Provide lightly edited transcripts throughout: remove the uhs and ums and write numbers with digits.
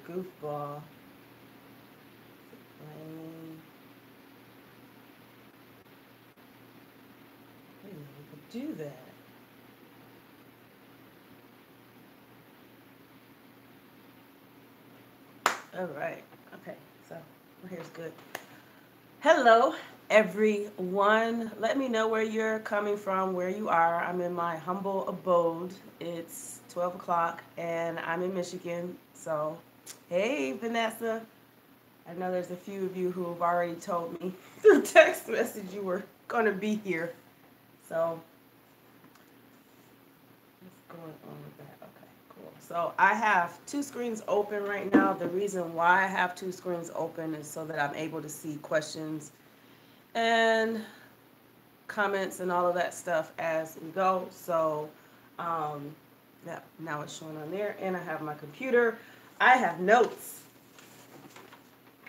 goofball. Plain. I didn't know we could do that. All right. Okay. So my hair's good. Hello, everyone. Let me know where you're coming from, where you are. I'm in my humble abode. It's 12 o'clock and I'm in Michigan. So, hey, Vanessa. I know there's a few of you who have already told me through text message you were going to be here. So, what's going on with that? Okay, cool. So, I have two screens open right now. The reason why I have two screens open is so that I'm able to see questions and comments and all of that stuff as we go. So, um, yeah, now it's showing on there, and I have my computer. I have notes.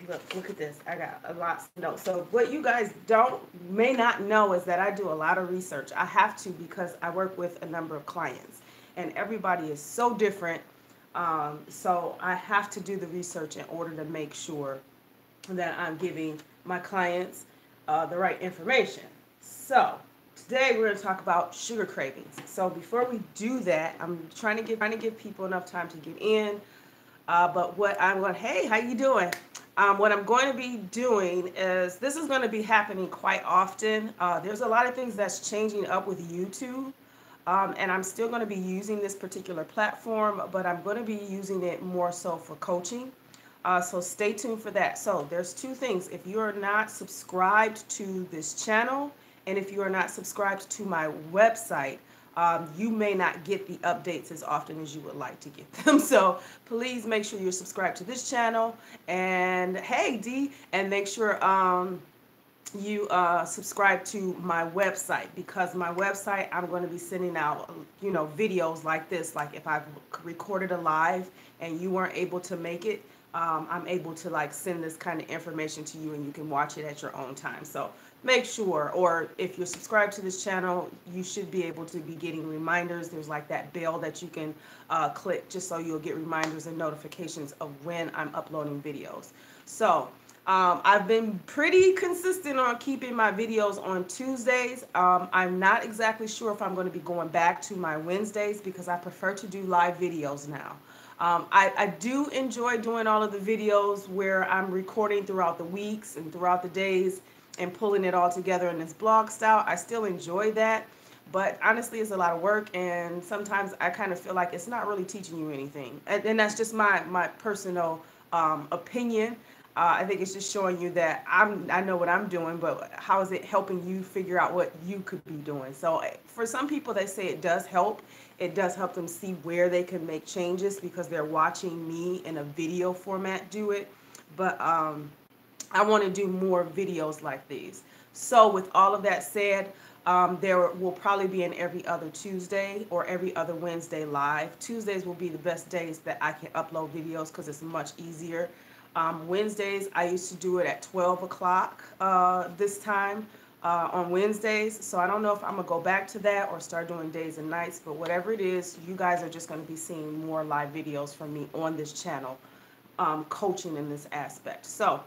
Look at this. I got a lot of notes. So what you guys may not know is that I do a lot of research. I have to because I work with a number of clients, and everybody is so different. So I have to do the research in order to make sure that I'm giving my clients the right information. So today we're going to talk about sugar cravings. So before we do that, I'm trying to give people enough time to get in. But what I'm going, hey, how you doing? What I'm going to be doing is this is going to be happening quite often. There's a lot of things that's changing up with YouTube. And I'm still going to be using this particular platform, but I'm going to be using it more so for coaching. So stay tuned for that. So there's two things. If you are not subscribed to this channel, and if you are not subscribed to my website, you may not get the updates as often as you would like to get them. So please make sure you're subscribed to this channel. And hey, D, and make sure you subscribe to my website, because my website, I'm going to be sending out, videos like this. Like if I've recorded a live and you weren't able to make it, I'm able to like send this kind of information to you and you can watch it at your own time. So make sure, or if you're subscribed to this channel, you should be able to be getting reminders. There's like that bell that you can click just so you'll get reminders and notifications of when I'm uploading videos. So I've been pretty consistent on keeping my videos on Tuesdays. I'm not exactly sure if I'm going to be going back to my Wednesdays because I prefer to do live videos now. I do enjoy doing all of the videos where I'm recording throughout the weeks and throughout the days and pulling it all together in this blog style. I still enjoy that, but honestly, it's a lot of work, and sometimes I kind of feel like it's not really teaching you anything. And that's just my personal opinion. I think it's just showing you that I know what I'm doing, but how is it helping you figure out what you could be doing? So for some people, they say it does help. It does help them see where they can make changes because they're watching me in a video format do it. But I want to do more videos like these. So with all of that said, there will probably be an every other Tuesday or every other Wednesday live. Tuesdays will be the best days that I can upload videos because it's much easier. Wednesdays, I used to do it at 12 o'clock this time on Wednesdays. So I don't know if I'm going to go back to that or start doing days and nights. But whatever it is, you guys are just going to be seeing more live videos from me on this channel, coaching in this aspect. So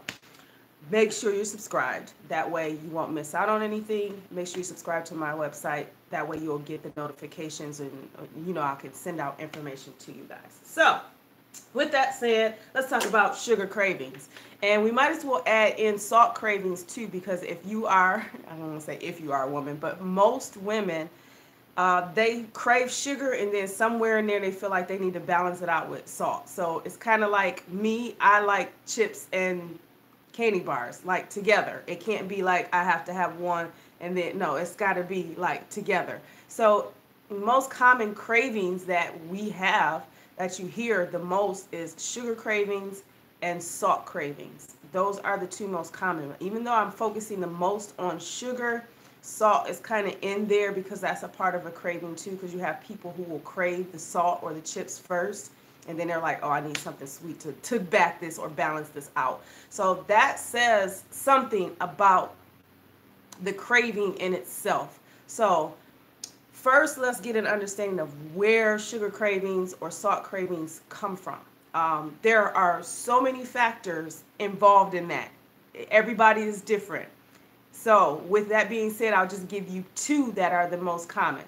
make sure you're subscribed. That way you won't miss out on anything. Make sure you subscribe to my website. That way you'll get the notifications and, I can send out information to you guys. So with that said, let's talk about sugar cravings. And we might as well add in salt cravings too, because if you are, I don't want to say if you are a woman, but most women, they crave sugar, and then somewhere in there they feel like they need to balance it out with salt. So it's kind of like me, I like chips and candy bars like together. It can't be like I have to have one and then no, it's got to be like together. So most common cravings that we have that you hear the most is sugar cravings and salt cravings. Those are the two most common. Even though I'm focusing the most on sugar, salt is kind of in there because that's a part of a craving too, because you have people who will crave the salt or the chips first, and then they're like, oh, I need something sweet to back this or balance this out. So that says something about the craving in itself. So first, let's get an understanding of where sugar cravings or salt cravings come from. There are so many factors involved in that. Everybody is different. So with that being said, I'll just give you two that are the most common.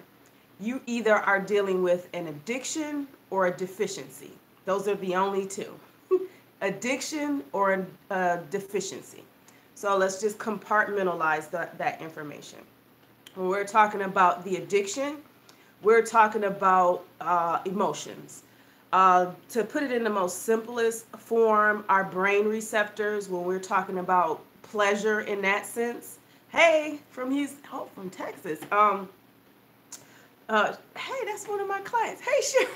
You either are dealing with an addiction or a deficiency. Those are the only two. Addiction or a deficiency. So let's just compartmentalize that information. When we're talking about the addiction, we're talking about emotions. To put it in the most simplest form, our brain receptors, when we're talking about pleasure in that sense. Hey, from Texas. Hey, that's one of my clients. Hey, sure.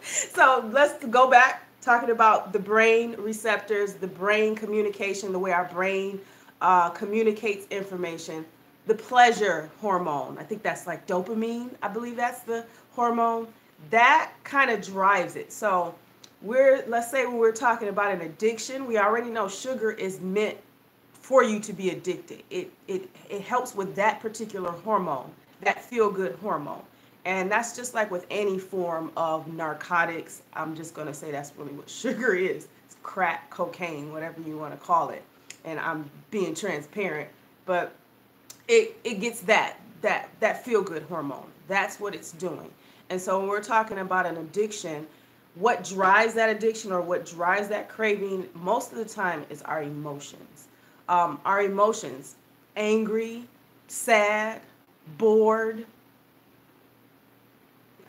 So let's go back talking about the brain receptors, the brain communication, the way our brain communicates information. The pleasure hormone, I think that's like dopamine. I believe that's the hormone that kind of drives it. So let's say when we're talking about an addiction, we already know sugar is meant for you to be addicted. It helps with that particular hormone, that feel-good hormone. And that's just like with any form of narcotics. I'm just going to say that's really what sugar is. It's crack, cocaine, whatever you want to call it. And I'm being transparent, but it gets that feel-good hormone. That's what it's doing. And so when we're talking about an addiction, what drives that addiction or what drives that craving most of the time is our emotions. Our emotions, angry, sad, bored.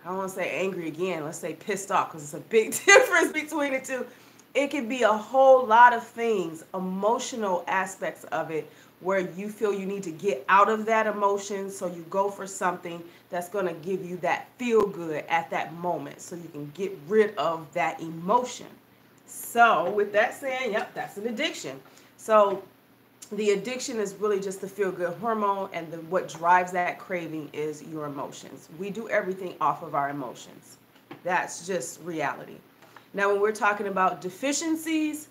I don't want to say angry again. Let's say pissed off, because it's a big difference between the two. It can be a whole lot of things, emotional aspects of it, where you feel you need to get out of that emotion, so you go for something that's going to give you that feel good at that moment, so you can get rid of that emotion. So with that saying, yep, that's an addiction. So the addiction is really just the feel-good hormone, and what drives that craving is your emotions. We do everything off of our emotions. That's just reality. Now, when we're talking about deficiencies,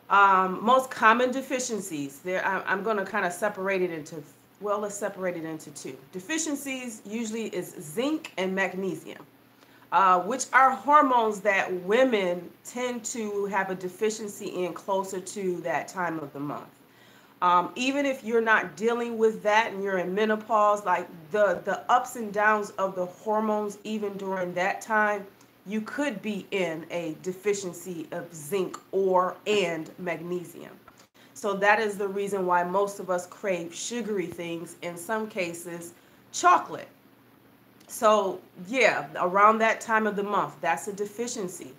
most common deficiencies, I'm going to kind of separate it into, well, let's separate it into two. Deficiencies usually is zinc and magnesium, which are hormones that women tend to have a deficiency in closer to that time of the month. Even if you're not dealing with that and you're in menopause, like the ups and downs of the hormones, even during that time, you could be in a deficiency of zinc and magnesium. So that is the reason why most of us crave sugary things, in some cases, chocolate. So yeah, around that time of the month, that's a deficiency.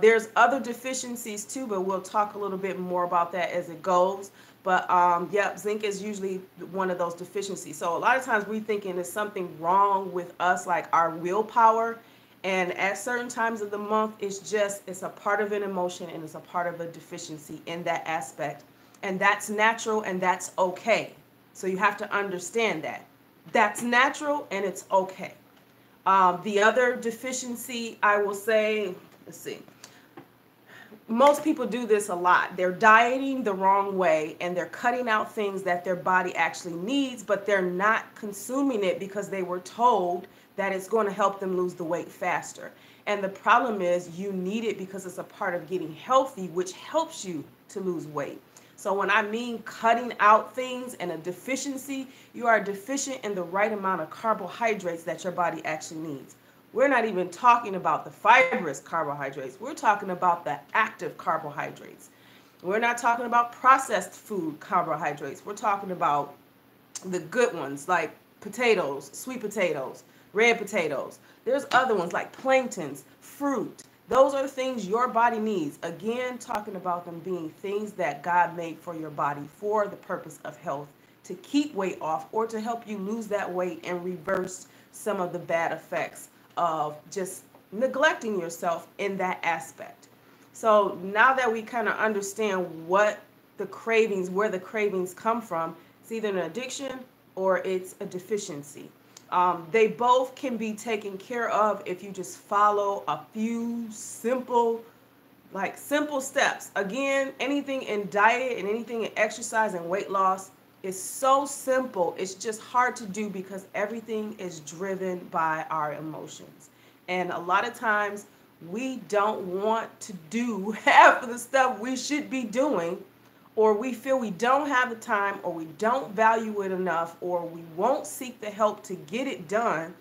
There's other deficiencies too, but we'll talk a little bit more about that as it goes. But yeah, zinc is usually one of those deficiencies. So a lot of times we thinking there's something wrong with us, like our willpower. And at certain times of the month, it's a part of an emotion, and it's a part of a deficiency in that aspect. And that's natural, and that's okay. So you have to understand that. That's natural, and it's okay. The other deficiency, I will say, let's see. Most people do this a lot. They're dieting the wrong way, and they're cutting out things that their body actually needs, but they're not consuming it because they were told that it's going to help them lose the weight faster. And the problem is you need it because it's a part of getting healthy, which helps you to lose weight. So when I mean cutting out things and a deficiency, you are deficient in the right amount of carbohydrates that your body actually needs. We're not even talking about the fibrous carbohydrates. We're talking about the active carbohydrates. We're not talking about processed food carbohydrates. We're talking about the good ones, like potatoes, sweet potatoes, red potatoes. There's other ones like plantains, fruit. Those are things your body needs. Again, talking about them being things that God made for your body for the purpose of health, to keep weight off or to help you lose that weight and reverse some of the bad effects of just neglecting yourself in that aspect. So now that we kind of understand where the cravings come from, it's either an addiction or it's a deficiency. They both can be taken care of if you just follow a few simple steps. Again, anything in diet and anything in exercise and weight loss is so simple. It's just hard to do because everything is driven by our emotions. And a lot of times we don't want to do half of the stuff we should be doing, or we feel we don't have the time, or we don't value it enough, or we won't seek the help to get it done.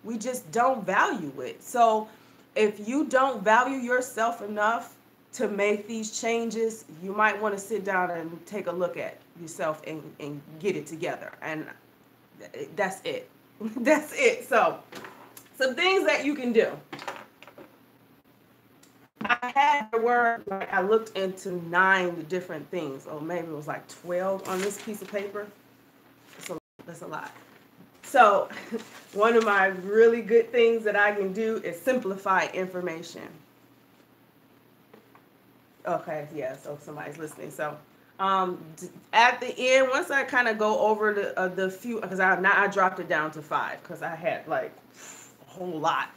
We just don't value it. So if you don't value yourself enough to make these changes, you might want to sit down and take a look at yourself and get it together. And that's it. That's it. So some things that you can do. I looked into 9 different things, or maybe it was like 12 on this piece of paper. That's a lot. So one of my really good things that I can do is simplify information. Okay, yeah, so somebody's listening. So at the end, once I kind of go over the few, because I dropped it down to 5 because I had like a whole lot,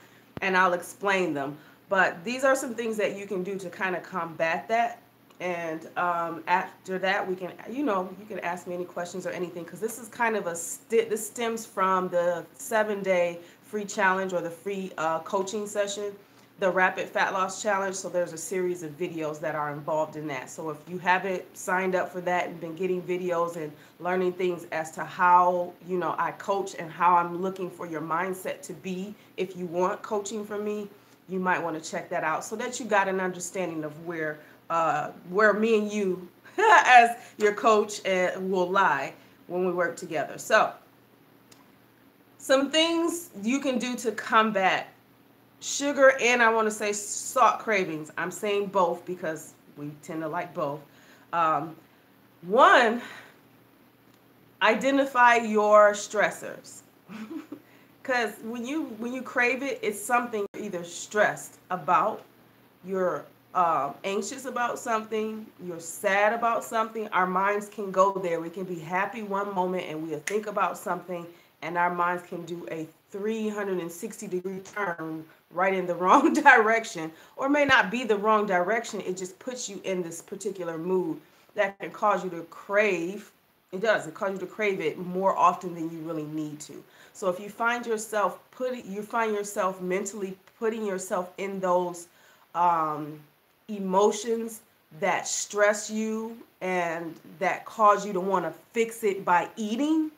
and I'll explain them. But these are some things that you can do to kind of combat that. And after that, we can, you can ask me any questions or anything, because this is kind of this stems from the 7-day free challenge, or the free coaching session, the Rapid Fat Loss Challenge. So there's a series of videos that are involved in that. So if you haven't signed up for that and been getting videos and learning things as to how, I coach and how I'm looking for your mindset to be if you want coaching from me, you might want to check that out, so that you got an understanding of where me and you as your coach will lie when we work together. So some things you can do to combat sugar and, I want to say, salt cravings. I'm saying both because we tend to like both. One, identify your stressors. Because when you crave it, it's something you're either stressed about, you're anxious about something, you're sad about something. Our minds can go there. We can be happy one moment and we'll think about something, and our minds can do a 360-degree turn right in the wrong direction, or may not be the wrong direction. It just puts you in this particular mood that can cause you to crave. It does. It causes you to crave it more often than you really need to. So if you find yourself mentally putting yourself in those emotions that stress you and that cause you to want to fix it by eating,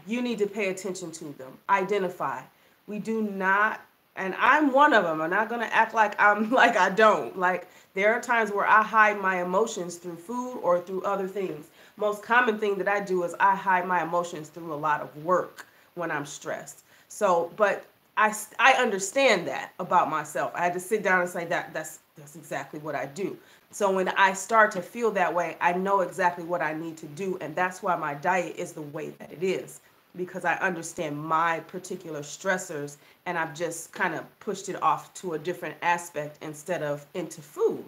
you need to pay attention to them. Identify. We do not, and I'm one of them. I'm not going to act like I don't. Like, there are times where I hide my emotions through food or through other things. Most common thing that I do is I hide my emotions through a lot of work when I'm stressed. So, but I understand that about myself. I had to sit down and say that's exactly what I do. So when I start to feel that way, I know exactly what I need to do. And that's why my diet is the way that it is, because I understand my particular stressors, and I've just kind of pushed it off to a different aspect instead of into food.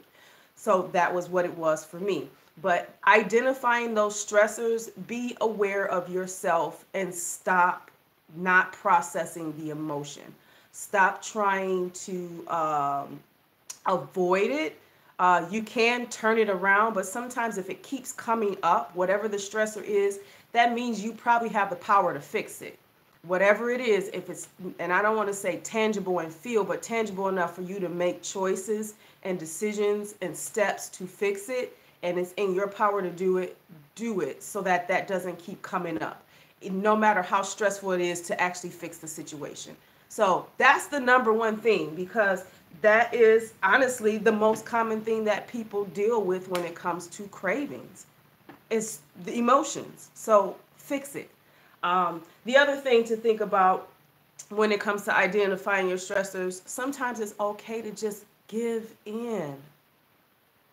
So that was what it was for me. But identifying those stressors, be aware of yourself and stop not processing the emotion. Stop trying to avoid it. You can turn it around, but sometimes if it keeps coming up, whatever the stressor is, that means you probably have the power to fix it. Whatever it is, if it's, and I don't want to say tangible and feel, but tangible enough for you to make choices and decisions and steps to fix it, and it's in your power to do it so that that doesn't keep coming up, no matter how stressful it is to actually fix the situation. So that's the number one thing, because that is honestly the most common thing that people deal with when it comes to cravings. It's the emotions. So fix it. The other thing to think about when it comes to identifying your stressors, sometimes it's okay to just give in.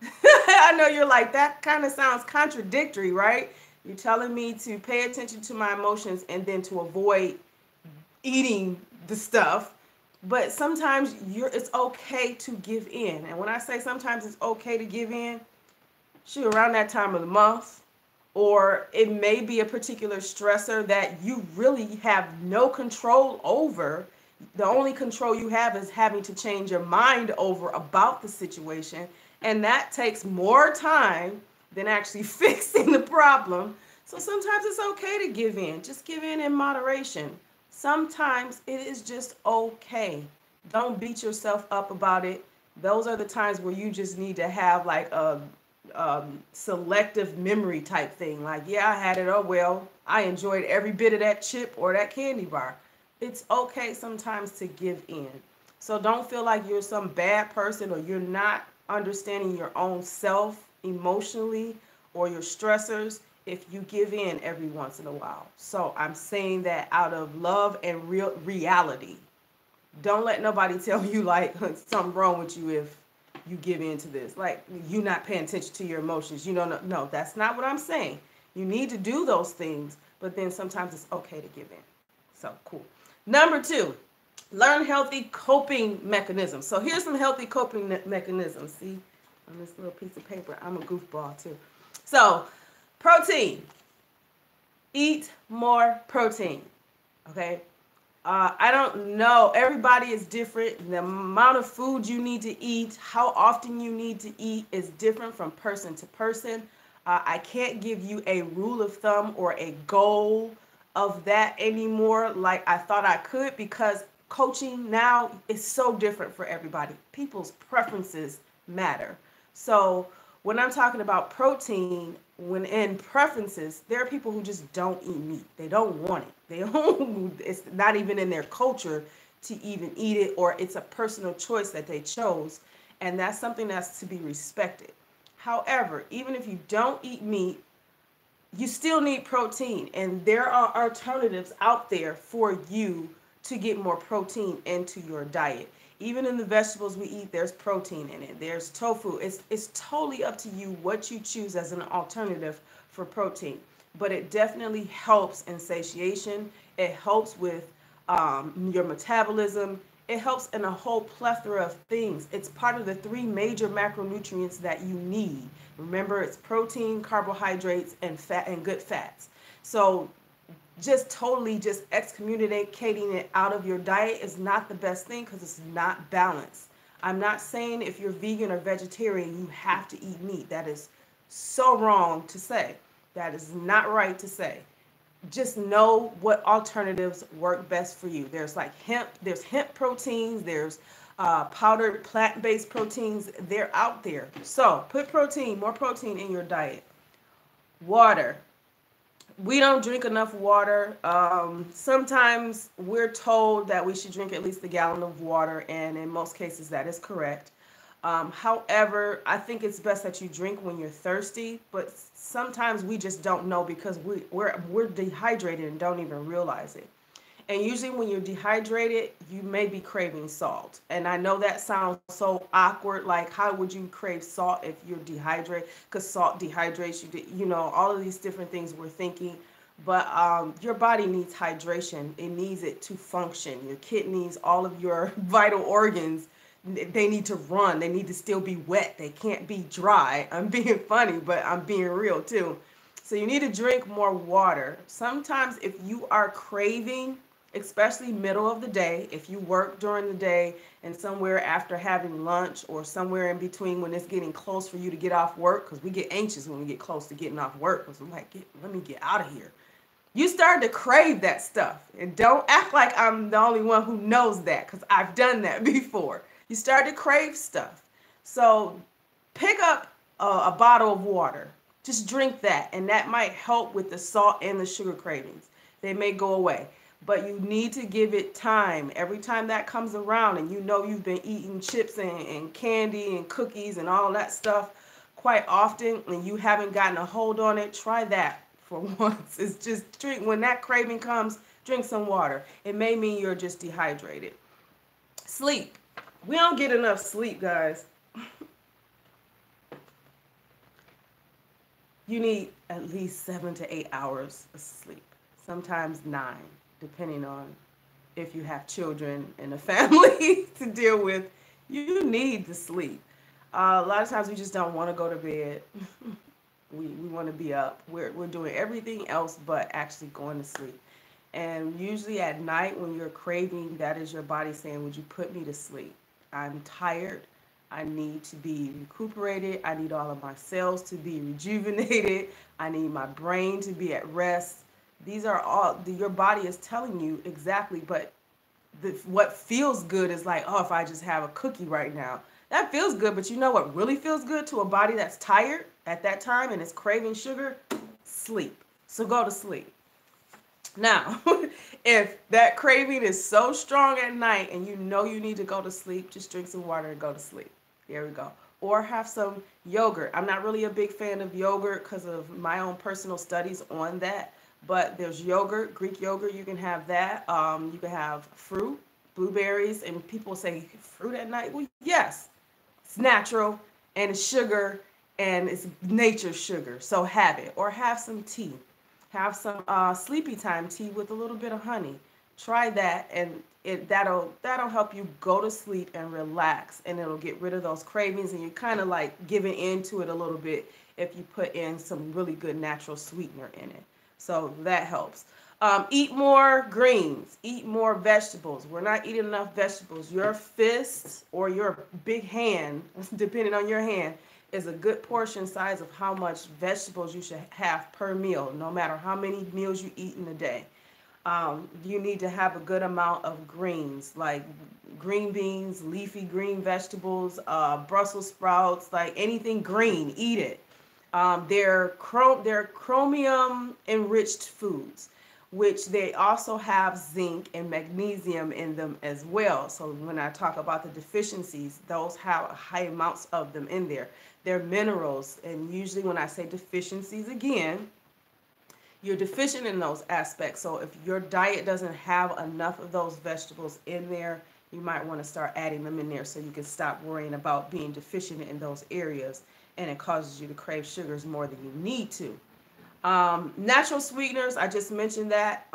I know you're like, that kind of sounds contradictory, right? You're telling me to pay attention to my emotions and then to avoid eating the stuff. But sometimes it's okay to give in. And when I say sometimes it's okay to give in, shoot, around that time of the month, or it may be a particular stressor that you really have no control over. The only control you have is having to change your mind over about the situation. And that takes more time than actually fixing the problem. So sometimes it's okay to give in. Just give in moderation. Sometimes it is just okay Don't beat yourself up about it. Those are the times where you just need to have like a selective memory type thing. Like, yeah, I had it. Oh, well, I enjoyed every bit of that chip or that candy bar. It's okay sometimes to give in. So don't feel like you're some bad person or you're not understanding your own self emotionally or your stressors if you give in every once in a while. So I'm saying that out of love and real reality. Don't let nobody tell you like something wrong with you if you give in to this. Like you not paying attention to your emotions. You don't know. No, that's not what I'm saying. You need to do those things, but then sometimes it's okay to give in. So cool. Number two, learn healthy coping mechanisms. So here's some healthy coping mechanisms. See on this little piece of paper, I'm a goofball too. So protein, eat more protein. Okay, I don't know. Everybody is different. The amount of food you need to eat, how often you need to eat is different from person to person. I can't give you a rule of thumb or a goal of that anymore like I thought I could because coaching now is so different for everybody. People's preferences matter. So when I'm talking about protein, when in preferences, there are people who just don't eat meat. They don't want it. They don't. It's not even in their culture to even eat it, or it's a personal choice that they chose, and that's something that's to be respected. However, even if you don't eat meat, you still need protein, and there are alternatives out there for you to get more protein into your diet. Even in the vegetables we eat, there's protein in it. There's tofu. It's totally up to you what you choose as an alternative for protein. But it definitely helps in satiation. It helps with your metabolism. It helps in a whole plethora of things. It's part of the three major macronutrients that you need. Remember, it's protein, carbohydrates, and fat and good fats. So just totally just excommunicating it out of your diet is not the best thing because it's not balanced. I'm not saying if you're vegan or vegetarian, you have to eat meat. That is so wrong to say. That is not right to say. Just know what alternatives work best for you. There's like hemp proteins, there's powdered plant-based proteins. They're out there. So put more protein in your diet. Water. We don't drink enough water. Sometimes we're told that we should drink at least a gallon of water, and in most cases that is correct. However, I think it's best that you drink when you're thirsty, but sometimes we just don't know because we're dehydrated and don't even realize it. And usually when you're dehydrated, you may be craving salt. And I know that sounds so awkward. Like, how would you crave salt if you're dehydrated? Because salt dehydrates you, you know, all of these different things we're thinking. But your body needs hydration. It needs it to function. Your kidneys, all of your vital organs, they need to run. They need to still be wet. They can't be dry. I'm being funny, but I'm being real too. So you need to drink more water. Sometimes if you are craving, especially middle of the day, if you work during the day and somewhere after having lunch or somewhere in between when it's getting close for you to get off work, because we get anxious when we get close to getting off work because we're like, let me get out of here. You start to crave that stuff. And don't act like I'm the only one who knows that because I've done that before. You start to crave stuff. So pick up a bottle of water. Just drink that, and that might help with the salt and the sugar cravings. They may go away, but you need to give it time. Every time that comes around and you know you've been eating chips and candy and cookies and all that stuff quite often and you haven't gotten a hold on it, try that for once. It's just drink. When that craving comes, drink some water. It may mean you're just dehydrated. Sleep. We don't get enough sleep, guys. You need at least 7 to 8 hours of sleep, sometimes 9, depending on if you have children and a family to deal with. You need to sleep. A lot of times we just don't want to go to bed. We want to be up. We're doing everything else but actually going to sleep. And usually at night when you're craving, that is your body saying, would you put me to sleep? I'm tired. I need to be recuperated. I need all of my cells to be rejuvenated. I need my brain to be at rest. These are all, your body is telling you exactly, but what feels good is like, oh, if I just have a cookie right now, that feels good. But you know what really feels good to a body that's tired at that time and is craving sugar? Sleep. So go to sleep. Now, if that craving is so strong at night and you know you need to go to sleep, just drink some water and go to sleep. There we go. Or have some yogurt. I'm not really a big fan of yogurt because of my own personal studies on that. But there's yogurt, Greek yogurt. You can have that. You can have fruit, blueberries. And people say fruit at night. Well, yes, it's natural and it's sugar and it's nature's sugar. So have it. Or have some tea. Have some sleepy time tea with a little bit of honey. Try that, and that'll help you go to sleep and relax, and it'll get rid of those cravings, and you're kind of like giving into it a little bit if you put in some really good natural sweetener in it. So that helps. Eat more greens. Eat more vegetables. We're not eating enough vegetables. Your fist or your big hand, depending on your hand, is a good portion size of how much vegetables you should have per meal, no matter how many meals you eat in a day. You need to have a good amount of greens, like green beans, leafy green vegetables, Brussels sprouts, like anything green, eat it. They're chromium enriched foods, which they also have zinc and magnesium in them as well. So when I talk about the deficiencies, those have high amounts of them in there. They're minerals, and usually when I say deficiencies again, you're deficient in those aspects. So if your diet doesn't have enough of those vegetables in there, you might want to start adding them in there so you can stop worrying about being deficient in those areas, and it causes you to crave sugars more than you need to. Natural sweeteners, I just mentioned that.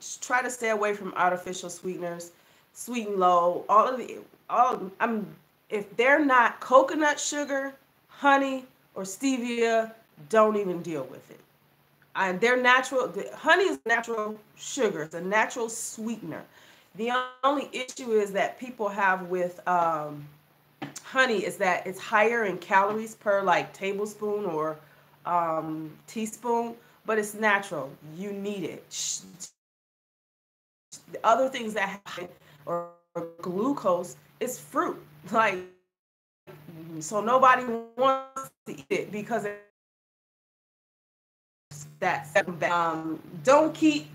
Just try to stay away from artificial sweeteners, sweet and low. If they're not coconut sugar, honey, or stevia, don't even deal with it. They're natural. Honey is natural sugar. It's a natural sweetener. The only issue is that people have with honey is that it's higher in calories per like tablespoon or teaspoon, but it's natural. You need it. The other things that happen or glucose is fruit. Like, so nobody wants to eat it because that's don't keep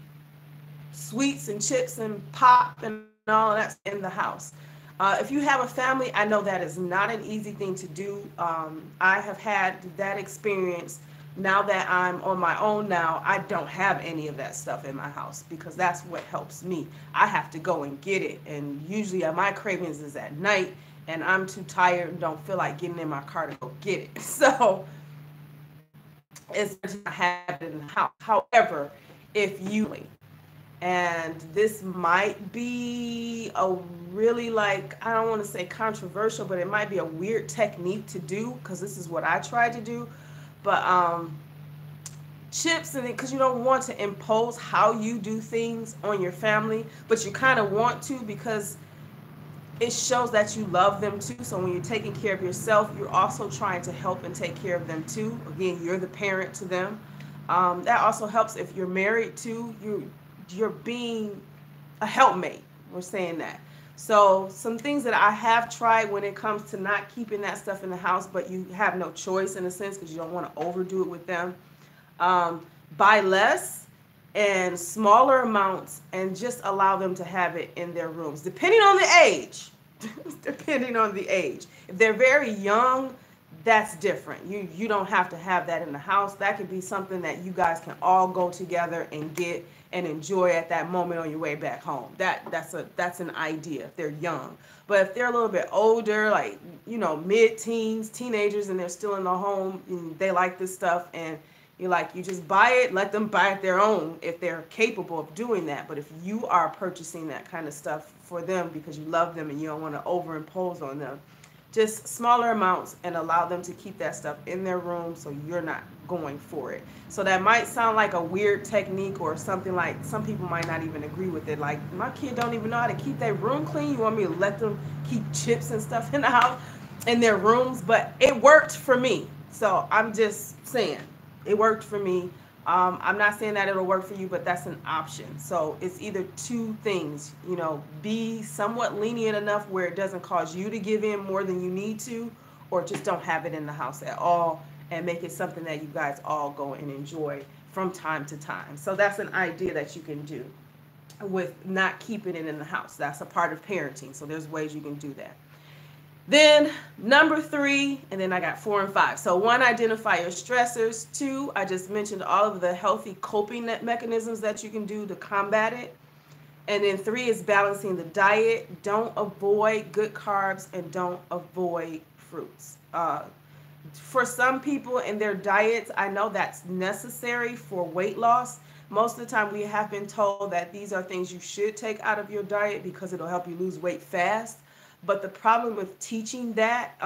sweets and chips and pop and all that in the house. If you have a family, I know that is not an easy thing to do. I have had that experience. Now that I'm on my own now, I don't have any of that stuff in my house because that's what helps me. I have to go and get it, and usually my cravings is at night, and I'm too tired and don't feel like getting in my car to go get it. So it's not happening in the house. However, if you, and this might be a really, like, I don't want to say controversial, but it might be a weird technique to do because this is what I tried to do. But chips, and because you don't want to impose how you do things on your family, but you kind of want to because it shows that you love them too. So when you're taking care of yourself, you're also trying to help and take care of them too. Again, you're the parent to them. That also helps if you're married too. You're being a helpmate. We're saying that. So some things that I have tried when it comes to not keeping that stuff in the house, but you have no choice in a sense because you don't want to overdo it with them. Buy less and smaller amounts and just allow them to have it in their rooms, depending on the age. Depending on the age. If they're very young, that's different. You don't have to have that in the house. That could be something that you guys can all go together and get and enjoy at that moment on your way back home. That's an idea if they're young. But if they're a little bit older, like, mid-teens, teenagers, and they're still in the home, and they like this stuff, and you just buy it, let them buy it their own if they're capable of doing that. But if you are purchasing that kind of stuff for them because you love them and you don't want to overimpose on them, just smaller amounts and allow them to keep that stuff in their room so you're not going for it. So that might sound like a weird technique or something, like some people might not even agree with it. Like, my kid don't even know how to keep their room clean. You want me to let them keep chips and stuff in the house, in their rooms? But it worked for me. So I'm just saying, it worked for me. I'm not saying that it'll work for you, but that's an option. So it's either two things, you know, be somewhat lenient enough where it doesn't cause you to give in more than you need to, or just don't have it in the house at all and make it something that you guys all go and enjoy from time to time. So that's an idea that you can do with not keeping it in the house. That's a part of parenting. So there's ways you can do that. Then number 3, and then I got 4 and 5. So 1, identify your stressors. 2, I just mentioned all of the healthy coping mechanisms that you can do to combat it. And then 3 is balancing the diet. Don't avoid good carbs and don't avoid fruits. For some people in their diets, I know that's necessary for weight loss. Most of the time we have been told that these are things you should take out of your diet because it'll help you lose weight fast. But the problem with teaching that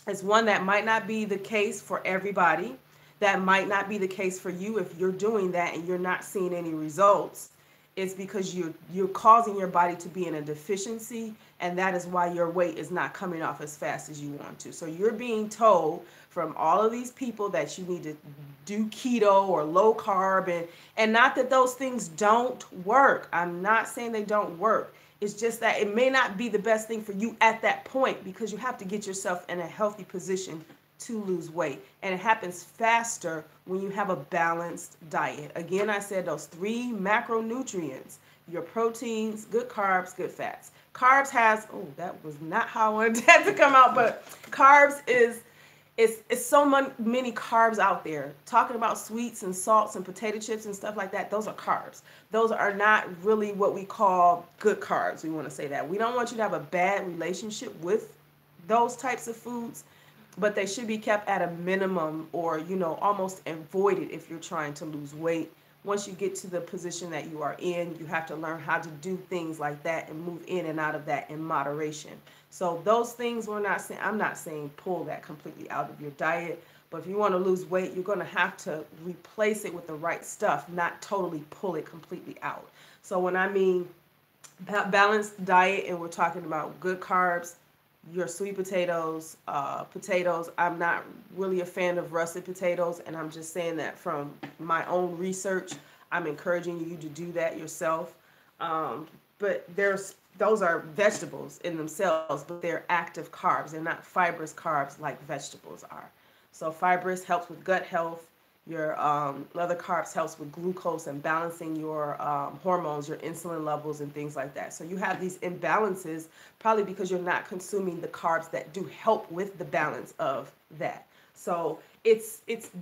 is, one, that might not be the case for everybody. That might not be the case for you if you're doing that and you're not seeing any results. It's because you're causing your body to be in a deficiency, and that is why your weight is not coming off as fast as you want to. So you're being told from all of these people that you need to do keto or low carb, and not that those things don't work. I'm not saying they don't work. It's just that it may not be the best thing for you at that point, because you have to get yourself in a healthy position to lose weight. And it happens faster when you have a balanced diet. Again, I said those 3 macronutrients: your proteins, good carbs, good fats. Carbs has, oh, that was not how I wanted that to come out, but carbs is, it's so many carbs out there. Talking about sweets and salts and potato chips and stuff like that, those are carbs. Those are not really what we call good carbs. We want to say that. We don't want you to have a bad relationship with those types of foods, but they should be kept at a minimum, or, you know, almost avoided if you're trying to lose weight. Once you get to the position that you are in, you have to learn how to do things like that and move in and out of that in moderation. So those things, I'm not saying pull that completely out of your diet, but if you want to lose weight, you're going to have to replace it with the right stuff, not totally pull it completely out. So when I mean balanced diet, and we're talking about good carbs, your sweet potatoes, potatoes. I'm not really a fan of russet potatoes, and I'm just saying that from my own research. I'm encouraging you to do that yourself. But those are vegetables in themselves, but they're active carbs. They're not fibrous carbs like vegetables are. So fibrous helps with gut health. Your other carbs helps with glucose and balancing your hormones, your insulin levels and things like that. So you have these imbalances probably because you're not consuming the carbs that do help with the balance of that. So it's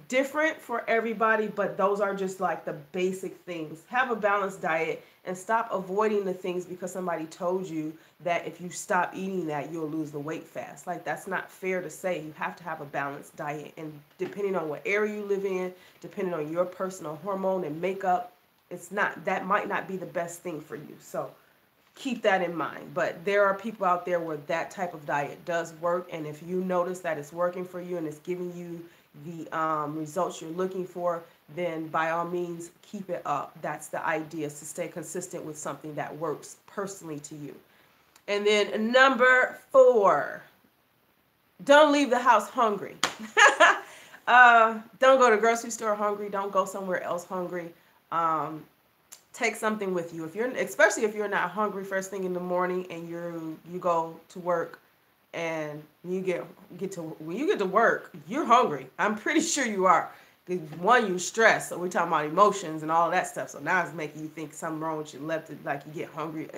different for everybody, but those are just like the basic things. Have a balanced diet and stop avoiding the things because somebody told you that if you stop eating that, you'll lose the weight fast. Like, that's not fair to say. You have to have a balanced diet, and depending on what area you live in, depending on your personal hormone and makeup, that might not be the best thing for you. So keep that in mind. But there are people out there where that type of diet does work, and if you notice that it's working for you and it's giving you the results you're looking for, then by all means keep it up. That's the idea, is to stay consistent with something that works personally to you. And then number 4, don't leave the house hungry. Don't go to the grocery store hungry. Don't go somewhere else hungry. Take something with you. Especially if you're not hungry first thing in the morning and you go to work, and when you get to work, you're hungry. I'm pretty sure you are. One, you're stressed. So we're talking about emotions and all of that stuff. So now it's making you think something wrong with your left, like you get hungry.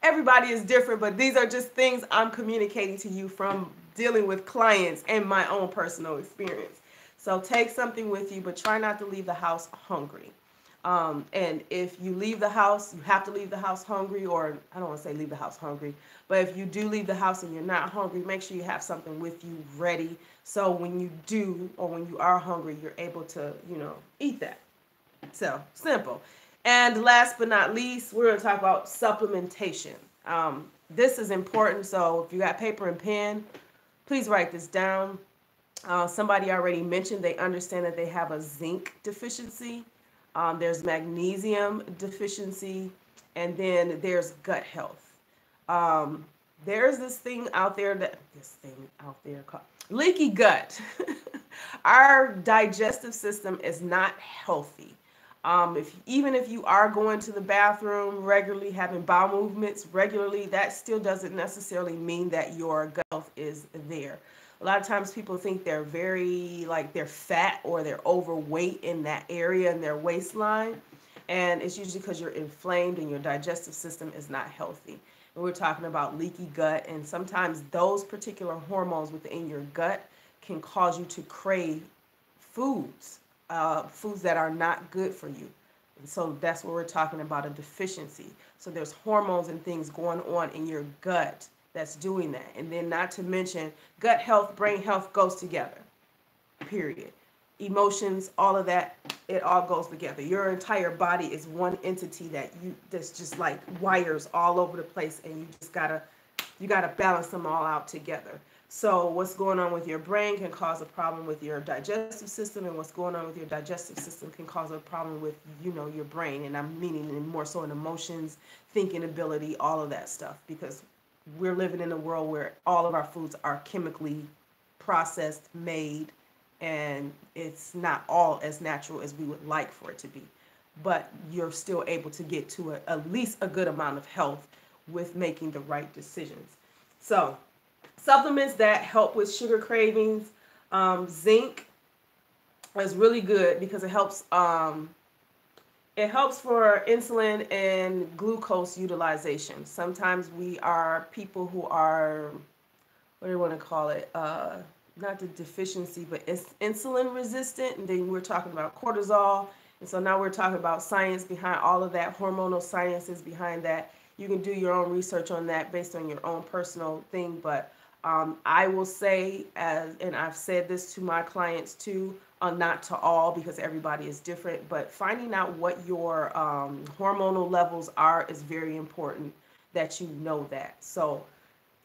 Everybody is different, but these are just things I'm communicating to you from dealing with clients and my own personal experience. So take something with you, but try not to leave the house hungry. And if you leave the house, you have to leave the house hungry, or I don't want to say leave the house hungry, but if you do leave the house and you're not hungry, make sure you have something with you ready. So when you do, or when you are hungry, you're able to, eat that. So simple. And last but not least, we're going to talk about supplementation. This is important. So if you got paper and pen, please write this down. Somebody already mentioned they understand that they have a zinc deficiency. There's magnesium deficiency, and then there's gut health. There's this thing out there called, Leaky gut. Our digestive system is not healthy. Even if you are going to the bathroom regularly, having bowel movements regularly, that still doesn't necessarily mean that your gut health is there. A lot of times people think they're very, like, they're fat or they're overweight in that area in their waistline. And it's usually because you're inflamed and your digestive system is not healthy. And we're talking about leaky gut, and sometimes those particular hormones within your gut can cause you to crave foods, foods that are not good for you. And so that's what we're talking about, a deficiency. So there's hormones and things going on in your gut that's doing that. And then not to mention gut health, brain health goes together, period. Emotions, all of that, it all goes together. Your entire body is one entity that's just like wires all over the place, and you gotta balance them all out together. So what's going on with your brain can cause a problem with your digestive system, and what's going on with your digestive system can cause a problem with, your brain. And I'm meaning more so in emotions, thinking ability, all of that stuff, because we're living in a world where all of our foods are chemically processed, made, and it's not all as natural as we would like for it to be. But you're still able to get to at least a good amount of health with making the right decisions. So, supplements that help with sugar cravings, zinc is really good because it helps for insulin and glucose utilization. Sometimes we are people who are, what do you want to call it? Not the deficiency, but it's insulin resistant. And then we're talking about cortisol. And so now we're talking about science behind all of that, hormonal sciences behind that. You can do your own research on that based on your own personal thing. But I will say, and I've said this to my clients too, not to all because everybody is different, but finding out what your hormonal levels are is very important, that you know that. So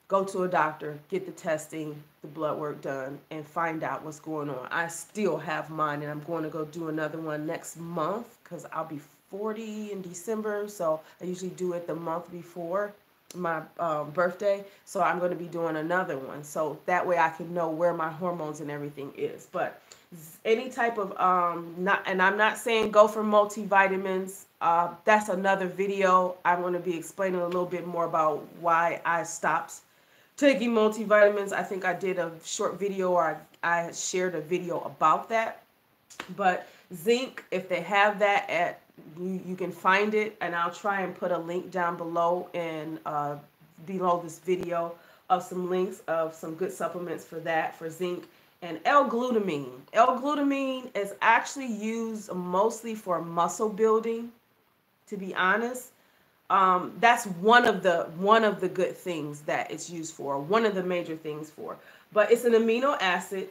go to a doctor, get the testing, the blood work done, and find out what's going on. I still have mine, and I'm going to go do another one next month because I'll be 40 in December. So I usually do it the month before my birthday. So I'm going to be doing another one. So that way I can know where my hormones and everything is. But any type of, and I'm not saying go for multivitamins. That's another video. I'm going to be explaining a little bit more about why I stopped taking multivitamins. I think I did a short video, or I shared a video about that. But zinc, if they have that you can find it, and I'll try and put a link down below and below this video of some links of some good supplements for that, for zinc. And L-Glutamine. L-Glutamine is actually used mostly for muscle building, to be honest. That's one of the good things that it's used for, one of the major things for. But it's an amino acid.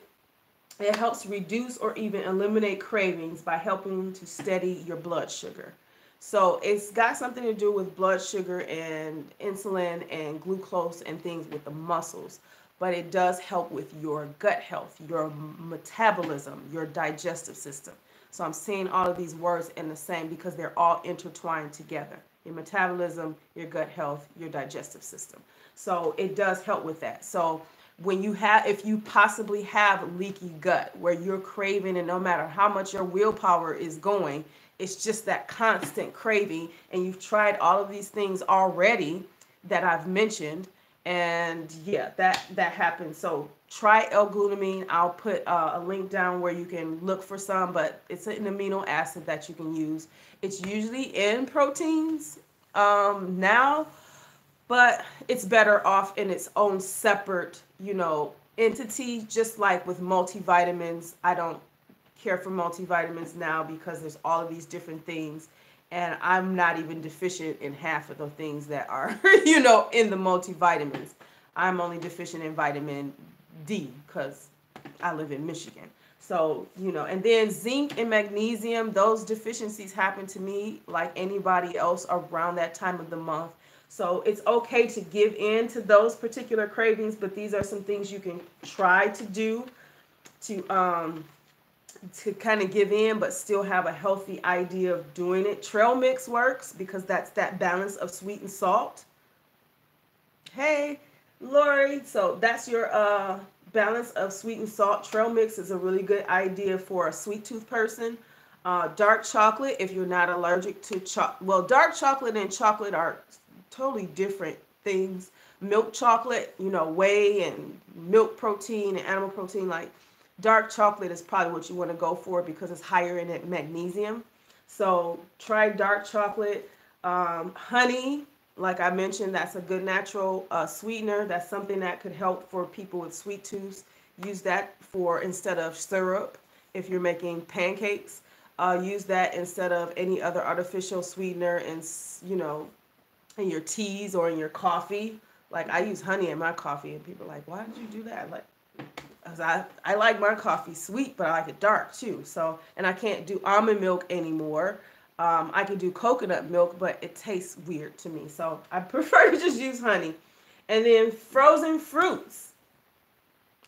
It helps reduce or even eliminate cravings by helping to steady your blood sugar. So it's got something to do with blood sugar and insulin and glucose and things with the muscles. But it does help with your gut health, your metabolism, your digestive system. So I'm saying all of these words in the same because they're all intertwined together. Your metabolism, your gut health, your digestive system. So it does help with that. So if you possibly have leaky gut where you're craving, and no matter how much your willpower is going, it's just that constant craving, and you've tried all of these things already that I've mentioned, and yeah, that happens. So try L-Glutamine. I'll put a link down where you can look for some, but it's an amino acid that you can use. It's usually in proteins now, but it's better off in its own separate, entity. Just like with multivitamins, I don't care for multivitamins now because there's all of these different things, and I'm not even deficient in half of the things that are, in the multivitamins. I'm only deficient in vitamin D because I live in Michigan. So, and then zinc and magnesium, those deficiencies happen to me like anybody else around that time of the month. So it's okay to give in to those particular cravings, but these are some things you can try to do to kind of give in, but still have a healthy idea of doing it. Trail mix works because that's that balance of sweet and salt. Hey, Lori. So that's your balance of sweet and salt. Trail mix is a really good idea for a sweet tooth person. Dark chocolate, if you're not allergic to chocolate. Well, dark chocolate and chocolate are totally different things. Milk chocolate, you know, whey and milk protein and animal protein, like dark chocolate is probably what you want to go for because it's higher in magnesium. So try dark chocolate. Honey, like I mentioned, that's a good natural sweetener. That's something that could help for people with sweet tooth. Use that for instead of syrup if you're making pancakes. Use that instead of any other artificial sweetener and, you know, in your teas or in your coffee. Like I use honey in my coffee and people are like, why did you do that? Like, 'cause I like my coffee sweet, but I like it dark too. So, and I can't do almond milk anymore. I can do coconut milk, but it tastes weird to me. So I prefer to just use honey. And then frozen fruits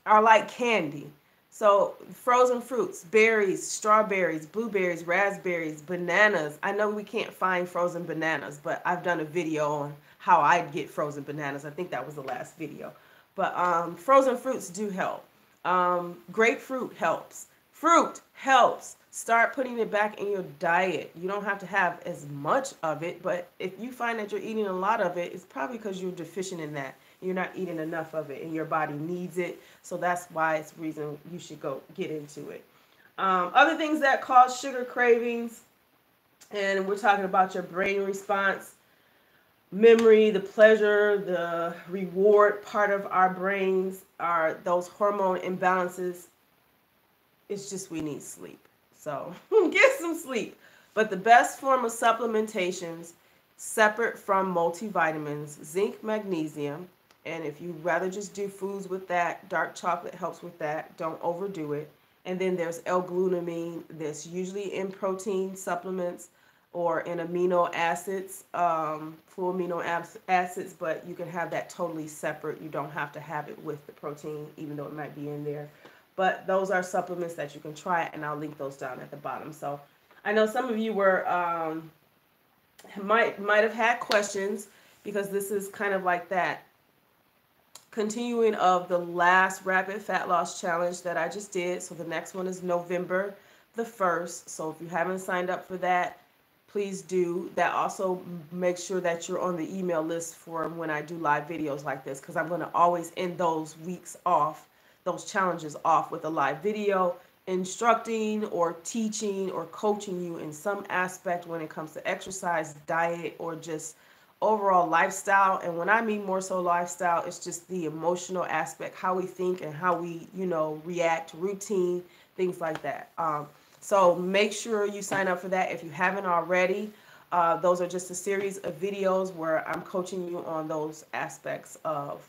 are like candy. So frozen fruits, berries, strawberries, blueberries, raspberries, bananas. I know we can't find frozen bananas, but I've done a video on how I get frozen bananas. I think that was the last video. But frozen fruits do help. Grapefruit helps. Fruit helps. Start putting it back in your diet. You don't have to have as much of it, but if you find that you're eating a lot of it, it's probably because you're deficient in that. You're not eating enough of it and your body needs it. So that's why it's the reason you should go get into it. Other things that cause sugar cravings, and we're talking about your brain response, memory, the pleasure, the reward part of our brains are those hormone imbalances. It's just we need sleep. So get some sleep. But the best form of supplementations, separate from multivitamins, zinc, magnesium. And if you rather just do foods with that, dark chocolate helps with that. Don't overdo it. And then there's L-Glutamine. That's usually in protein supplements or in amino acids, full amino acids, but you can have that totally separate. You don't have to have it with the protein, even though it might be in there. But those are supplements that you can try, and I'll link those down at the bottom. So I know some of you were might have had questions because this is kind of like that continuing of the last rapid fat loss challenge that I just did. So the next one is November the 1st. So if you haven't signed up for that, please do. That also make sure that you're on the email list for when I do live videos like this, because I'm going to always end those weeks off, those challenges off with a live video instructing or teaching or coaching you in some aspect when it comes to exercise, diet, or just overall lifestyle. And when I mean more so lifestyle, it's just the emotional aspect, how we think and how we, you know, react, routine, things like that. So make sure you sign up for that if you haven't already. Those are just a series of videos where I'm coaching you on those aspects of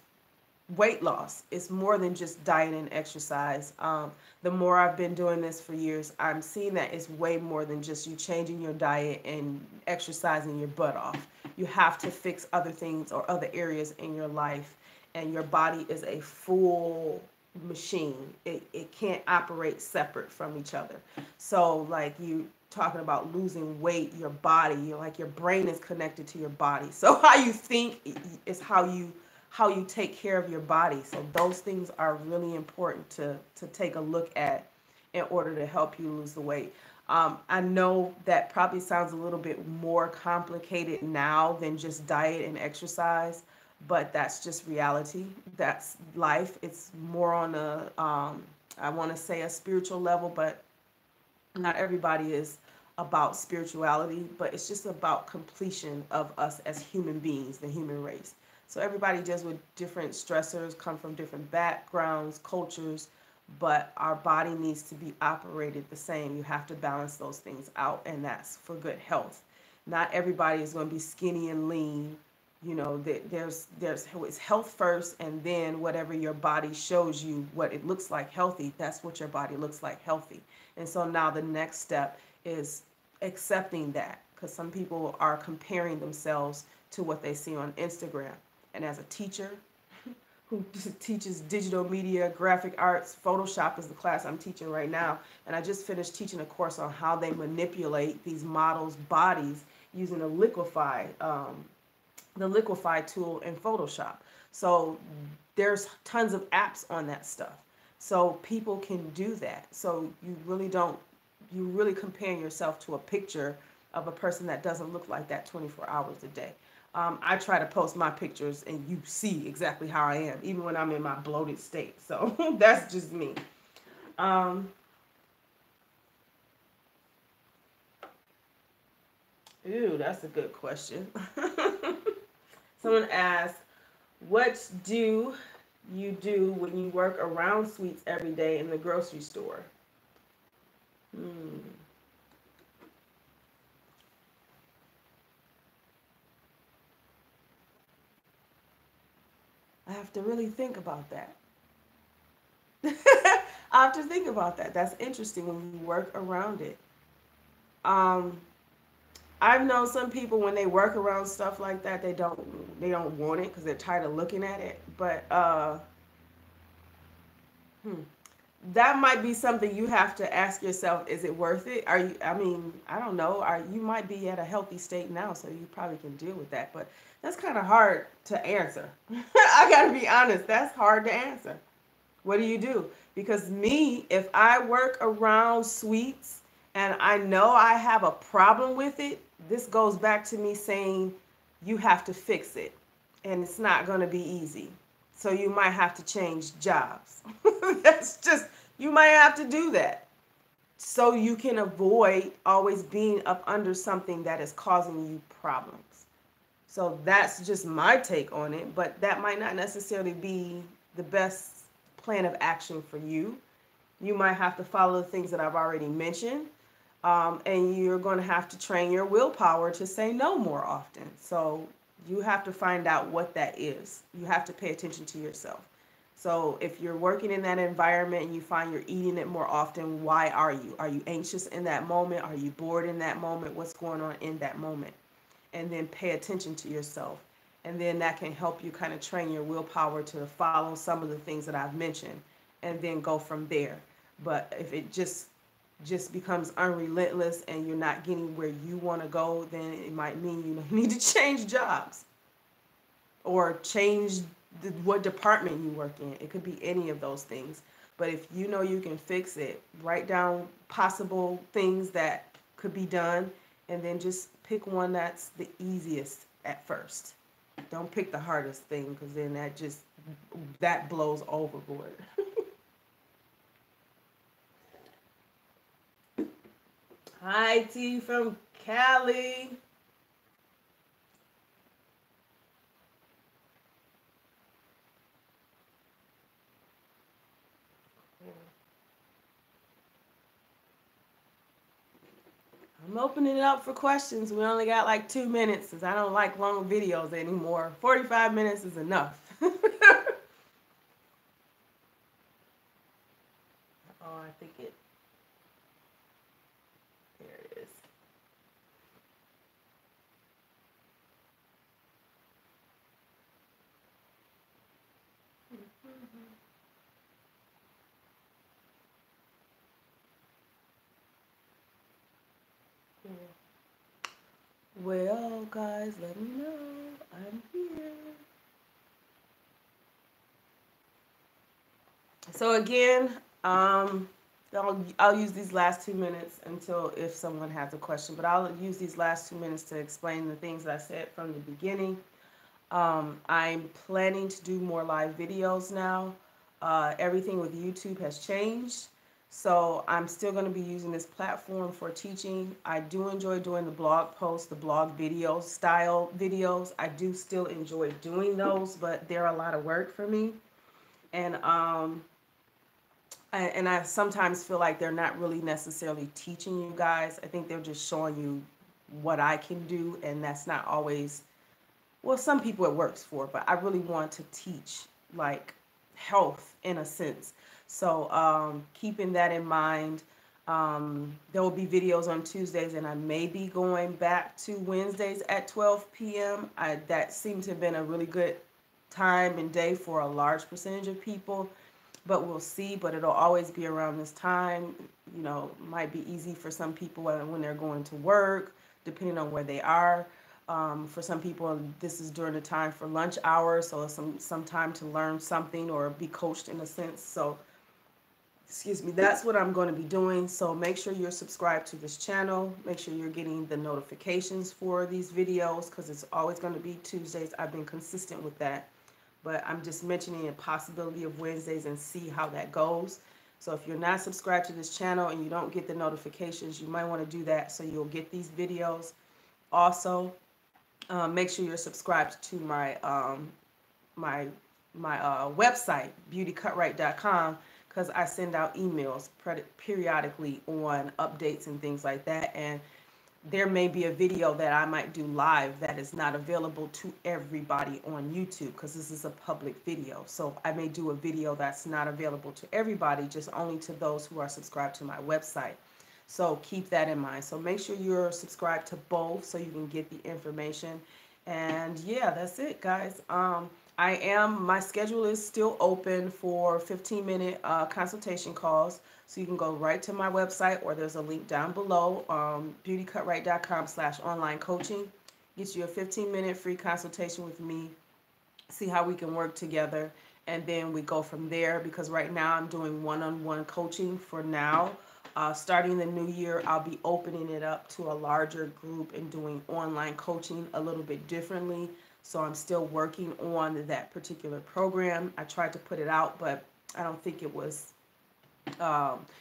weight loss. It's more than just diet and exercise. The more I've been doing this for years, I'm seeing that it's way more than just you changing your diet and exercising your butt off. You have to fix other things or other areas in your life, and your body is a full machine. It can't operate separate from each other. So like you talking about losing weight, your body, like your brain is connected to your body. So how you think is how you take care of your body. So those things are really important to take a look at in order to help you lose the weight. I know that probably sounds a little bit more complicated now than just diet and exercise, but that's just reality. That's life. It's more on a, I want to say a spiritual level, but not everybody is about spirituality, but it's just about completion of us as human beings, the human race. So everybody deals with different stressors, come from different backgrounds, cultures, but our body needs to be operated the same. You have to balance those things out, and that's for good health. Not everybody is going to be skinny and lean. You know, it's health first, and then whatever your body shows you what it looks like healthy, that's what your body looks like healthy. And so now the next step is accepting that, because some people are comparing themselves to what they see on Instagram. And as a teacher who teaches digital media, graphic arts, Photoshop is the class I'm teaching right now. And I just finished teaching a course on how they manipulate these models' bodies using a liquefied the liquefy tool in Photoshop. So there's tons of apps on that stuff. So people can do that. So you really compare yourself to a picture of a person that doesn't look like that 24 hours a day. I try to post my pictures and you see exactly how I am, even when I'm in my bloated state. So that's just me. Um, Ooh, that's a good question. Someone asked, what do you do when you work around sweets every day in the grocery store? Hmm. I have to really think about that. I have to think about that. That's interesting when you work around it. Um, I've known some people when they work around stuff like that, they don't want it because they're tired of looking at it. But hmm, that might be something you have to ask yourself, is it worth it? Are you, I mean, I don't know, are you might be at a healthy state now, so you probably can deal with that, but that's kind of hard to answer. I got to be honest, that's hard to answer. What do you do? Because me, if I work around sweets and I know I have a problem with it, this goes back to me saying you have to fix it. And it's not going to be easy. So you might have to change jobs. That's just, you might have to do that. So you can avoid always being up under something that is causing you problems. So that's just my take on it, but that might not necessarily be the best plan of action for you. You might have to follow the things that I've already mentioned, and you're going to have to train your willpower to say no more often. So you have to find out what that is. You have to pay attention to yourself. So if you're working in that environment and you find you're eating it more often, why are you? Are you anxious in that moment? Are you bored in that moment? What's going on in that moment? And then pay attention to yourself. And then that can help you kind of train your willpower to follow some of the things that I've mentioned and then go from there. But if it just becomes unrelentless and you're not getting where you want to go, then it might mean you need to change jobs or change what department you work in. It could be any of those things. But if you know you can fix it, write down possible things that could be done and then just pick one that's the easiest at first. Don't pick the hardest thing because then that blows overboard. Hi T from Cali. I'm opening it up for questions. We only got like 2 minutes since I don't like long videos anymore. 45 minutes is enough. Oh, I think there it is. Well, guys, let me know. I'm here. So again, I'll use these last 2 minutes until if someone has a question, but I'll use these last 2 minutes to explain the things I said from the beginning. I'm planning to do more live videos now. Everything with YouTube has changed. So I'm still going to be using this platform for teaching. I do enjoy doing the blog posts, the blog video style videos. I do still enjoy doing those, but they're a lot of work for me. And I sometimes feel like they're not really necessarily teaching you guys. I think they're just showing you what I can do, and that's not always, well, some people it works for, but I really want to teach like health in a sense. So keeping that in mind, there will be videos on Tuesdays, and I may be going back to Wednesdays at 12 p.m. That seemed to have been a really good time and day for a large percentage of people, but we'll see. But it'll always be around this time. You know, might be easy for some people when they're going to work, depending on where they are. For some people, this is during the time for lunch hour, so some time to learn something or be coached in a sense. So excuse me, that's what I'm going to be doing. So make sure you're subscribed to this channel. Make sure you're getting the notifications for these videos, because it's always going to be Tuesdays. I've been consistent with that, but I'm just mentioning a possibility of Wednesdays and see how that goes. So if you're not subscribed to this channel and you don't get the notifications, you might want to do that so you'll get these videos. Also, make sure you're subscribed to my website, beautycutright.com, because I send out emails periodically on updates and things like that. And there may be a video that I might do live that is not available to everybody on YouTube, because this is a public video. So I may do a video that's not available to everybody, just only to those who are subscribed to my website. So keep that in mind. So make sure you're subscribed to both so you can get the information. And yeah, that's it, guys. My schedule is still open for 15-minute consultation calls. So you can go right to my website, or there's a link down below, beautycutright.com/online coaching. Gets you a 15-minute free consultation with me. See how we can work together. And then we go from there, because right now I'm doing one-on-one coaching for now. Starting the new year, I'll be opening it up to a larger group and doing online coaching a little bit differently. So I'm still working on that particular program. I tried to put it out, but I don't think it was,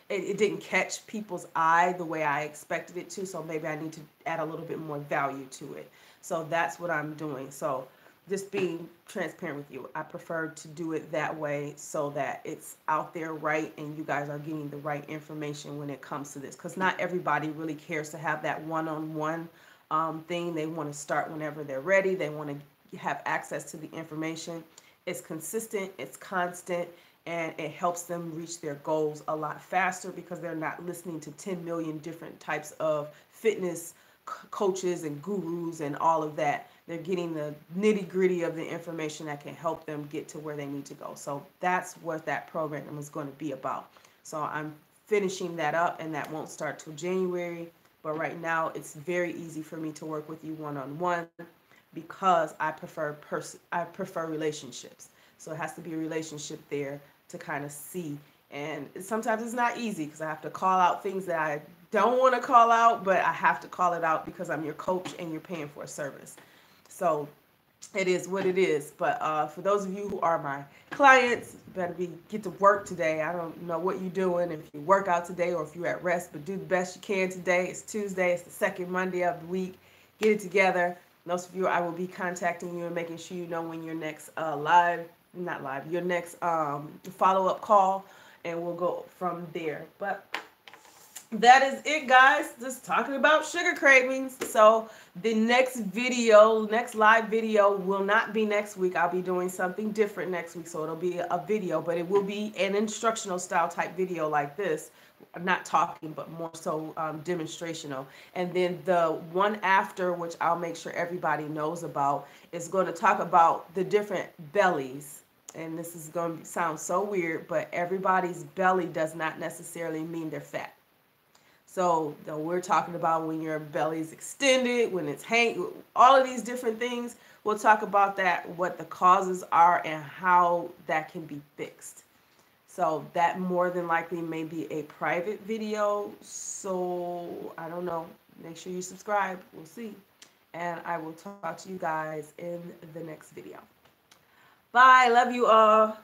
it didn't catch people's eye the way I expected it to. So maybe I need to add a little bit more value to it. So that's what I'm doing. So just being transparent with you, I prefer to do it that way so that it's out there right and you guys are getting the right information when it comes to this. Because not everybody really cares to have that one-on-one thing. They want to start whenever they're ready. They want to have access to the information. It's consistent, it's constant, and it helps them reach their goals a lot faster, because they're not listening to 10 million different types of fitness coaches and gurus and all of that. They're getting the nitty-gritty of the information that can help them get to where they need to go. So that's what that program is going to be about. So I'm finishing that up, and that won't start till January. But right now, it's very easy for me to work with you one-on-one, because I prefer relationships. So it has to be a relationship there to kind of see. And sometimes it's not easy, because I have to call out things that I don't want to call out, but I have to call it out because I'm your coach and you're paying for a service. So it is what it is. But for those of you who are my clients, you better get to work today. I don't know what you're doing, if you work out today or if you're at rest, but do the best you can today. It's Tuesday. It's the second Monday of the week. Get it together. Most of you, I will be contacting you and making sure you know when your next your next follow-up call, and we'll go from there. But that is it, guys. Just talking about sugar cravings. So the next live video will not be next week. I'll be doing something different next week. So it'll be a video, but it will be an instructional style type video like this. Not talking, but more so demonstrational. And then the one after, which I'll make sure everybody knows about, is going to talk about the different bellies. And this is going to sound so weird, but everybody's belly does not necessarily mean they're fat. So we're talking about when your belly is extended, when it's all of these different things. We'll talk about that, what the causes are, and how that can be fixed. So that more than likely may be a private video. So I don't know. Make sure you subscribe. We'll see. And I will talk to you guys in the next video. Bye. Love you all.